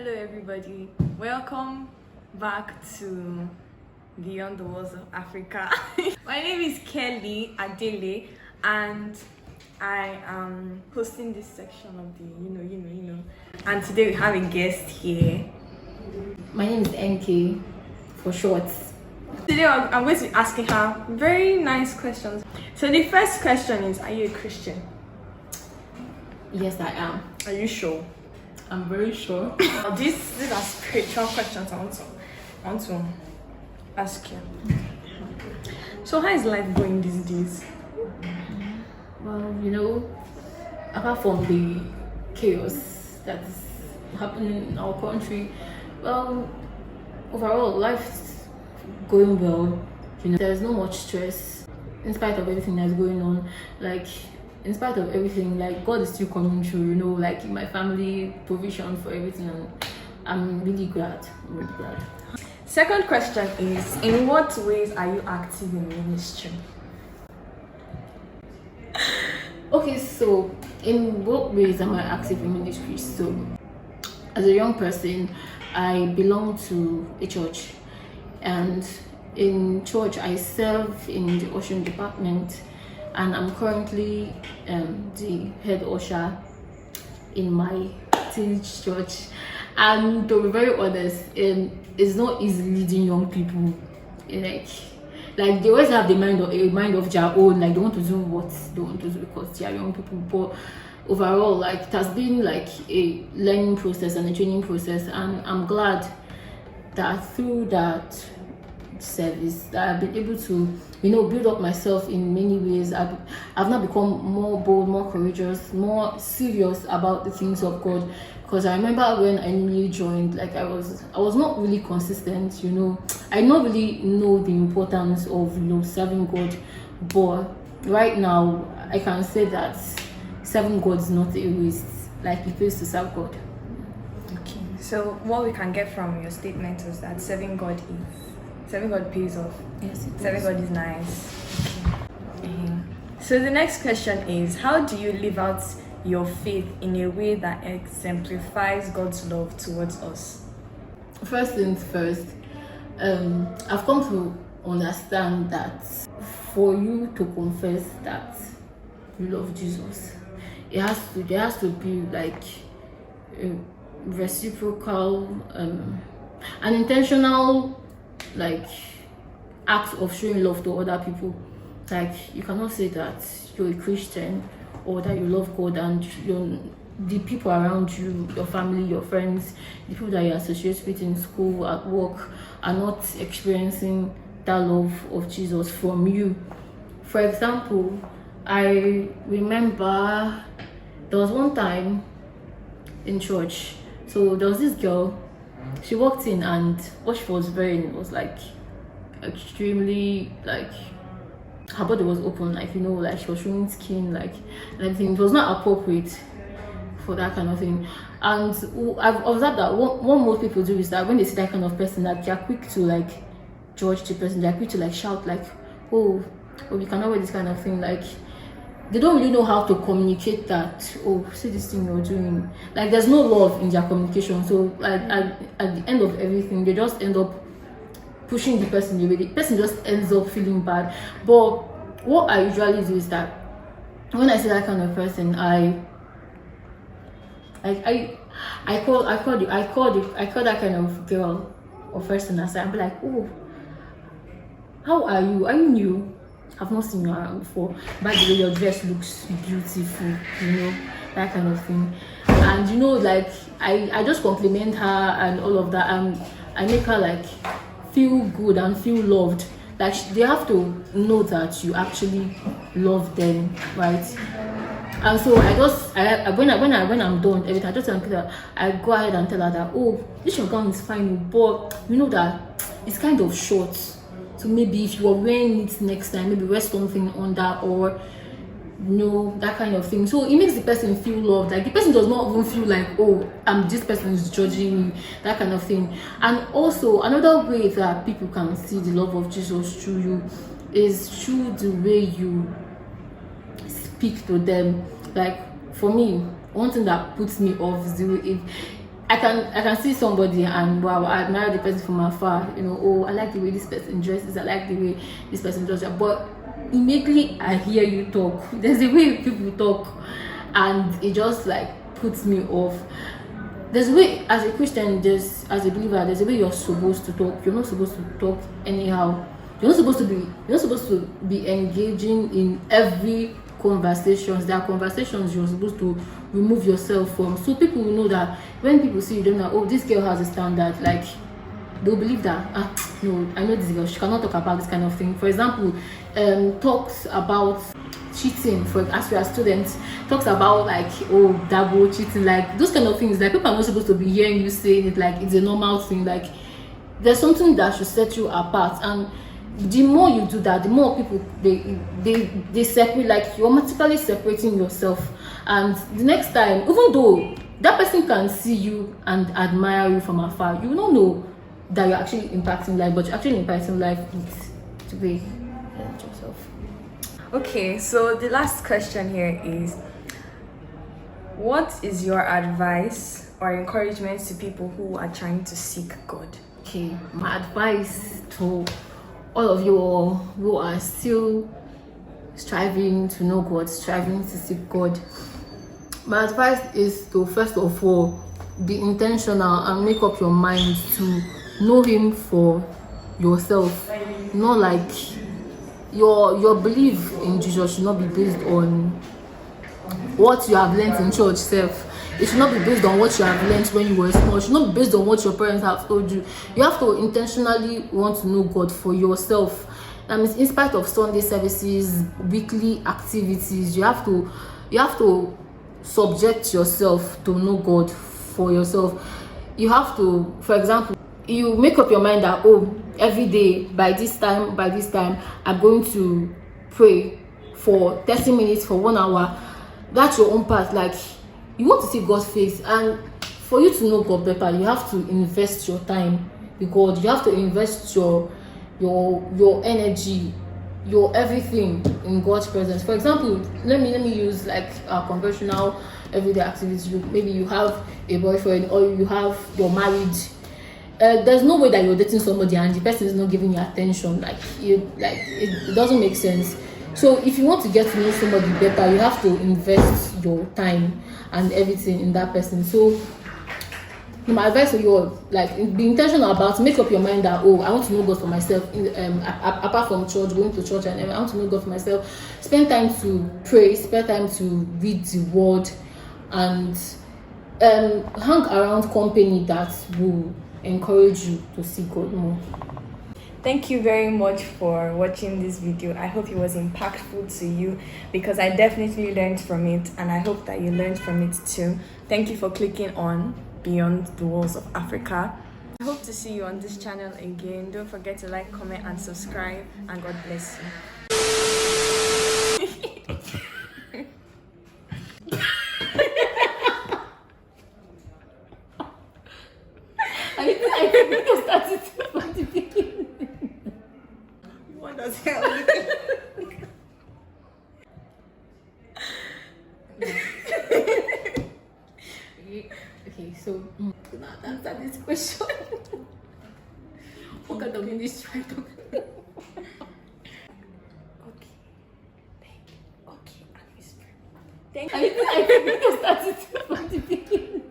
Hello everybody, welcome back to Beyond the Walls of Africa. My name is Kelly Adele and I am hosting this section of the you know. And today we have a guest here. My name is Nkay for short. Today I'm going to be asking her very nice questions. So the first question is, are you a Christian? Yes, I am. Are you sure? I'm very sure. These are spiritual questions I want to ask you. So how is life going these days? Well, apart from the chaos that is happening in our country, overall life's going well. There's no much stress in spite of everything that's going on. In spite of everything, God is still coming through, in my family, provision for everything, and I'm really glad. Second question is, in what ways are you active in ministry? Okay, so in what ways am I active in ministry? So, as a young person, I belong to a church, and in church, I serve in the ushering department. And I'm currently the head usher in my teenage church. And to be very honest, it's not easy leading young people. Like they always have a mind of their own. They want to do what they want to do because they are young people. But overall, it has been a learning process and a training process. And I'm glad that through that service that I've been able to build up myself in many ways. I've now become more bold, more courageous, more serious about the things of God, because I remember when I newly joined, I was not really consistent. I don't really know the importance of serving God, but right now I can say that serving God is not a waste. It pays to serve God. Okay, so what we can get from your statement is that serving God pays off. Yes, it Serving God is nice. Okay. So the next question is, how do you live out your faith in a way that exemplifies God's love towards us? First things first, I've come to understand that for you to confess that you love Jesus, there has to be a reciprocal, an intentional act of showing love to other people. You cannot say that you're a Christian or that you love God and the people around you, your family, your friends, the people that you associate with in school, at work, are not experiencing that love of Jesus from you. For example, I remember there was one time in church, so there was this girl. She walked in and what she was wearing was extremely her body was open, she was showing skin, and everything. It was not appropriate for that kind of thing. And I've observed that what most people do is that when they see that kind of person, that they're quick to judge the person, they're quick to shout oh, you cannot wear this kind of thing. They don't really know how to communicate that, oh, see this thing you're doing. There's no love in their communication. So at the end of everything, they just end up pushing the person away. The person just ends up feeling bad. But what I usually do is that when I see that kind of person, I call that kind of girl or person aside and be like, oh, how are you? Are you new? I've not seen you around before. By the way, your dress looks beautiful, that kind of thing. And I just compliment her and all of that, and I make her feel good and feel loved. They have to know that you actually love them, right? And so when I'm done everything, I just tell her, I go ahead and tell her that, oh, this your gown is fine, but that it's kind of short. So maybe if you are wearing it next time, maybe wear something under, or that kind of thing. So it makes the person feel loved. The person does not even feel oh, this person is judging me, that kind of thing. And also another way that people can see the love of Jesus through you is through the way you speak to them. For me, one thing that puts me off is the way I can see somebody and wow, I admire the person from afar. You know, oh, I like the way this person dresses. I like the way this person does that. But immediately I hear you talk, there's a way people talk, and it just like puts me off. There's a way, as a Christian, as a believer, there's a way you're supposed to talk. You're not supposed to talk anyhow. You're not supposed to be engaging in every conversations. There are conversations you're supposed to remove yourself from, so people will know that when people see you, they're like, oh, this girl has a standard. Like, they'll believe that, no, I know this girl, she cannot talk about this kind of thing. For example, talks about cheating, for as we are students, talks about like, oh, double cheating, like those kind of things. Like, people are not supposed to be hearing you saying it like it's a normal thing. Like, there's something that should set you apart, and the more you do that, the more people they separate. Like, you're automatically separating yourself, and the next time, even though that person can see you and admire you from afar, you will not know that you're actually impacting life, but you're actually impacting life with the way you manage yourself. Okay, so the last question here is, what is your advice or encouragement to people who are trying to seek God? Okay, my advice to all of you all who are still striving to know God, striving to seek God, my advice is to first of all be intentional and make up your mind to know Him for yourself. Not like your belief in Jesus should not be based on what you have learned in church self. It should not be based on what you have learned when you were small. It should not be based on what your parents have told you. You have to intentionally want to know God for yourself. In spite of Sunday services, weekly activities, you have to subject yourself to know God for yourself. You have to, for example, you make up your mind that, oh, every day by this time I'm going to pray for 30 minutes, for 1 hour. That's your own part. Like, you want to see God's face, and for you to know God better, you have to invest your time with God. You have to invest your energy, your everything in God's presence. For example, let me use like a conventional everyday activity. Maybe you have a boyfriend, or you're married. There's no way that you're dating somebody and the person is not giving you attention. It doesn't make sense. So if you want to get to know somebody better, you have to invest your time and everything in that person. So my advice to you all, like, be intentional about, make up your mind that, oh, I want to know God for myself. Apart from church, going to church, and I want to know God for myself. Spend time to pray, spend time to read the word, and hang around company that will encourage you to see God more. Thank you very much for watching this video. I hope it was impactful to you, because I definitely learned from it, and I hope that you learned from it too. Thank you for clicking on Beyond the Walls of Africa. I hope to see you on this channel again. Don't forget to like, comment, and subscribe, and God bless you. I think I started from the beginning. What does hell? Okay, so now answer this question. What kind of ministry are you talking about? Okay, I'm whispering. Thank I think I started from the beginning.